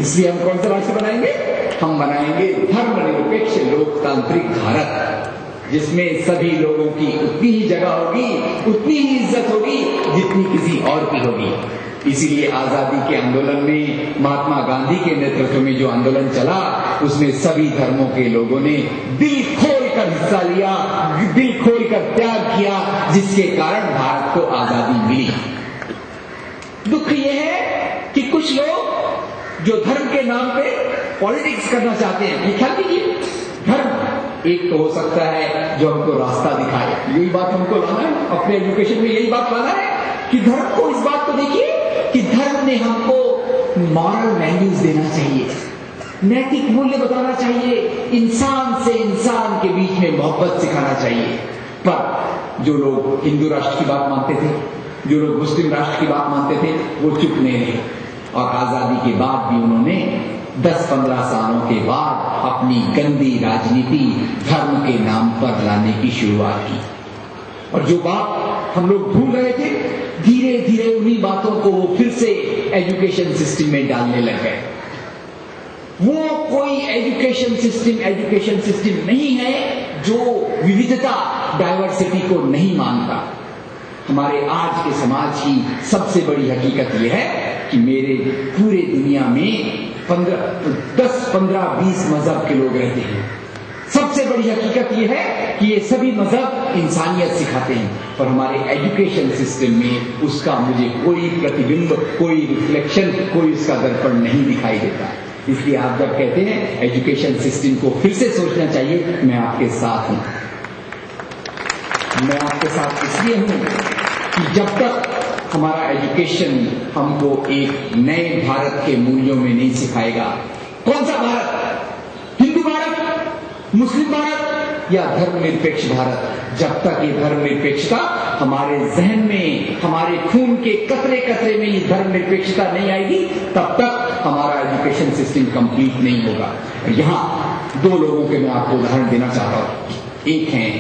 इसलिए हम कौन सा राष्ट्र बनाएंगे? हम बनाएंगे धर्मनिरपेक्ष लोकतांत्रिक भारत, जिसमें सभी लोगों की उतनी ही जगह होगी, उतनी ही इज्जत होगी जितनी किसी और की होगी। इसीलिए आजादी के आंदोलन में महात्मा गांधी के नेतृत्व में जो आंदोलन चला, उसमें सभी धर्मों के लोगों ने दिल खोलकर हिस्सा लिया, दिल खोलकर त्याग किया, जिसके कारण भारत को आजादी मिली। दुख यह है कि कुछ लोग जो धर्म के नाम पे पॉलिटिक्स करना चाहते हैं, ये ख्याल कीजिए, धर्म एक तो हो सकता है जो हमको रास्ता दिखाए, यही बात हमको लाना है अपने एजुकेशन में, यही बात लाना है कि धर्म को इस बात को देखिए कि धर्म ने हमको मॉरल वैल्यूज देना चाहिए, नैतिक मूल्य बताना चाहिए, इंसान से इंसान के बीच में मोहब्बत सिखाना चाहिए। पर जो लोग हिंदू राष्ट्र की बात मानते थे, जो लोग मुस्लिम राष्ट्र की बात मानते थे, वो चुप नहीं रहे और आजादी के बाद भी उन्होंने 10-15 सालों के बाद अपनी गंदी राजनीति धर्म के नाम पर लाने की शुरुआत की। और जो बात हम लोग भूल रहे थे, धीरे धीरे उन्हीं बातों को वो फिर से एजुकेशन सिस्टम में डालने लग गए। वो कोई एजुकेशन सिस्टम नहीं है जो विविधता, डाइवर्सिटी को नहीं मानता। हमारे आज के समाज की सबसे बड़ी हकीकत यह है कि मेरे पूरे दुनिया में 10-15-20 मजहब के लोग रहते हैं। सबसे बड़ी हकीकत यह है कि ये सभी मजहब इंसानियत सिखाते हैं, पर हमारे एजुकेशन सिस्टम में उसका मुझे कोई प्रतिबिंब, कोई रिफ्लेक्शन, कोई उसका दर्पण नहीं दिखाई देता। इसलिए आप जब कहते हैं एजुकेशन सिस्टम को फिर से सोचना चाहिए, मैं आपके साथ हूं। मैं आपके साथ इसलिए हूं कि जब तक हमारा एजुकेशन हमको एक नए भारत के मूल्यों में नहीं सिखाएगा, कौन सा भारत, हिंदू भारत, मुस्लिम भारत या धर्मनिरपेक्ष भारत, जब तक ये धर्मनिरपेक्षता हमारे जहन में, हमारे खून के कतरे कतरे में ये धर्मनिरपेक्षता नहीं आएगी, तब तक हमारा एजुकेशन सिस्टम कंप्लीट नहीं होगा। यहां दो लोगों के मैं आपको उदाहरण देना चाहता हूं। एक हैं,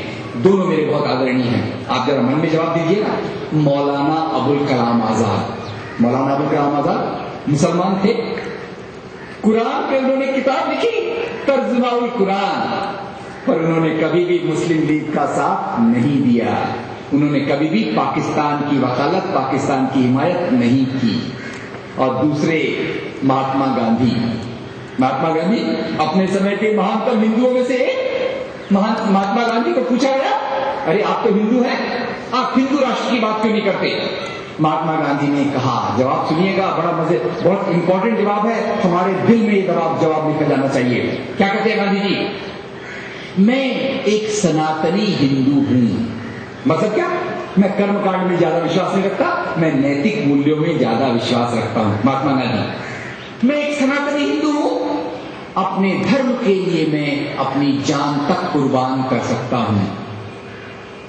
दोनों मेरे बहुत आदरणीय हैं, आप जरा मन में जवाब दीजिएगा। मौलाना अबुल कलाम आजाद। मौलाना अबुल कलाम आजाद मुसलमान थे, कुरान पे उन्होंने किताब लिखी, तर्जुमाउल कुरान, पर उन्होंने कभी भी मुस्लिम लीग का साथ नहीं दिया। उन्होंने कभी भी पाकिस्तान की वकालत, पाकिस्तान की हिमायत नहीं की। और दूसरे महात्मा गांधी अपने समय के महानतम हिंदुओं में से महात्मा गांधी को पूछा गया, अरे आप तो हिंदू हैं, आप हिंदू राष्ट्र की बात क्यों नहीं करते? महात्मा गांधी ने कहा, जवाब सुनिएगा, बड़ा बहुत इंपॉर्टेंट जवाब है, हमारे दिल में ये जवाब निकल जाना चाहिए। क्या कहते हैं गांधी जी? मैं एक सनातनी हिंदू हूं। मतलब क्या? मैं कर्मकांड में ज्यादा विश्वास नहीं रखता, मैं नैतिक मूल्यों में ज्यादा विश्वास रखता हूं। महात्मा गांधी, मैं एक सनातनी हिंदू हूं, अपने धर्म के लिए मैं अपनी जान तक कुर्बान कर सकता हूं,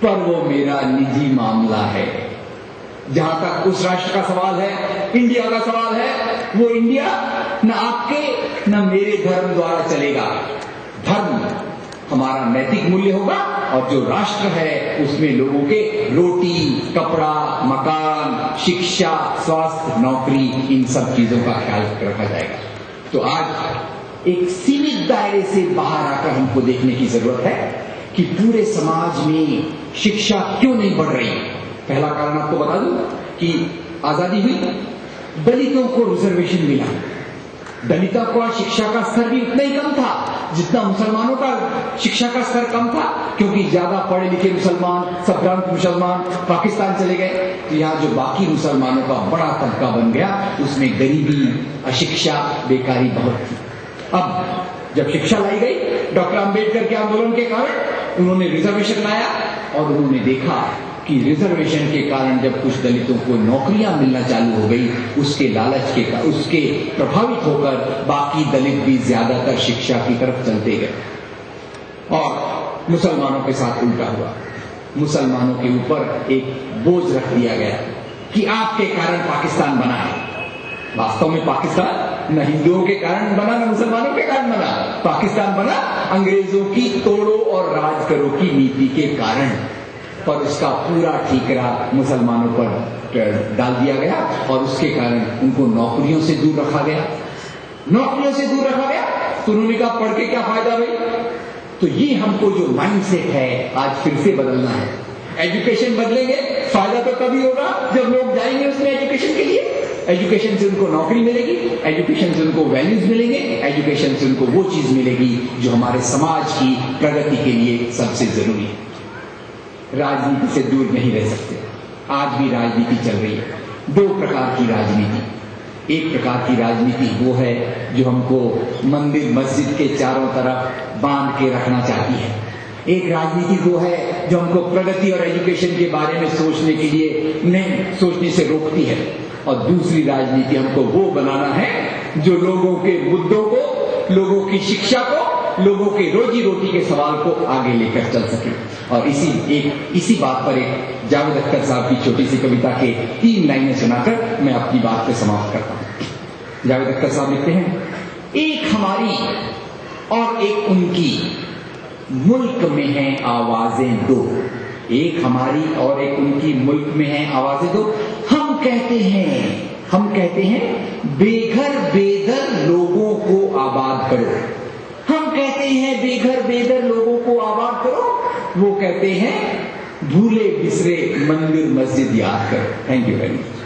पर वो मेरा निजी मामला है। जहां तक उस राष्ट्र का सवाल है, इंडिया का सवाल है, वो इंडिया न आपके न मेरे धर्म द्वारा चलेगा। धर्म हमारा नैतिक मूल्य होगा और जो राष्ट्र है उसमें लोगों के रोटी, कपड़ा, मकान, शिक्षा, स्वास्थ्य, नौकरी, इन सब चीजों का ख्याल रखा जाएगा। तो आज एक सीमित दायरे से बाहर आकर हमको देखने की जरूरत है कि पूरे समाज में शिक्षा क्यों नहीं बढ़ रही। पहला कारण आपको बता दूं कि आजादी हुई, दलितों को रिजर्वेशन मिला। दलितों का शिक्षा का स्तर भी उतना ही कम था जितना मुसलमानों का शिक्षा का स्तर कम था, क्योंकि ज्यादा पढ़े लिखे मुसलमान, सभ्रांत मुसलमान पाकिस्तान चले गए। तो यहाँ जो बाकी मुसलमानों का बड़ा तबका बन गया, उसमें गरीबी, अशिक्षा, बेकारी बहुत थी। अब जब शिक्षा लाई गई, डॉक्टर अंबेडकर के आंदोलन के कारण उन्होंने रिजर्वेशन लाया और उन्होंने देखा कि रिजर्वेशन के कारण जब कुछ दलितों को नौकरियां मिलना चालू हो गई, उसके लालच के उसके प्रभावित होकर बाकी दलित भी ज्यादातर शिक्षा की तरफ चलते गए और मुसलमानों के साथ उल्टा हुआ। मुसलमानों के ऊपर एक बोझ रख दिया गया कि आपके कारण पाकिस्तान बना है। वास्तव में पाकिस्तान न हिंदुओं के कारण बना न मुसलमानों के कारण बना। पाकिस्तान बना अंग्रेजों की तोड़ो और राज करो की नीति के कारण, पर उसका पूरा ठीकरा मुसलमानों पर डाल दिया गया और उसके कारण उनको नौकरियों से दूर रखा गया। नौकरियों से दूर रखा गया। तो उन्होंने कहा पढ़ के क्या फायदा भाई। तो ये हमको जो माइंडसेट है आज फिर से बदलना है। एजुकेशन बदलेंगे, फायदा तो तभी होगा जब लोग जाएंगे उसमें एजुकेशन के लिए। एजुकेशन से उनको नौकरी मिलेगी, एजुकेशन से उनको वैल्यूज मिलेंगे, एजुकेशन से उनको वो चीज मिलेगी जो हमारे समाज की प्रगति के लिए सबसे जरूरी है। राजनीति से दूर नहीं रह सकते। आज भी राजनीति चल रही है। दो प्रकार की राजनीति। एक प्रकार की राजनीति वो है जो हमको मंदिर मस्जिद के चारों तरफ बांध के रखना चाहती है। एक राजनीति वो है जो हमको प्रगति और एजुकेशन के बारे में सोचने के लिए नहीं सोचने से रोकती है। और दूसरी राजनीति हमको वो बनाना है जो लोगों के मुद्दों को, लोगों की शिक्षा को, लोगों के रोजी रोटी के सवाल को आगे लेकर चल सके। और इसी बात पर एक जावेद अख्तर साहब की छोटी सी कविता के 3 लाइनें सुनाकर मैं अपनी बात को समाप्त करता हूं। जावेद अख्तर साहब लिखते हैं, एक हमारी और एक उनकी, मुल्क में है आवाजें दो। एक हमारी और एक उनकी, मुल्क में है आवाजें दो। हम कहते हैं बेघर बेदर लोगों को आबाद करो। हम कहते हैं बेघर बेदर लोगों को आबाद करो। वो कहते हैं भूले बिसरे मंदिर मस्जिद याद करो। Thank you very much.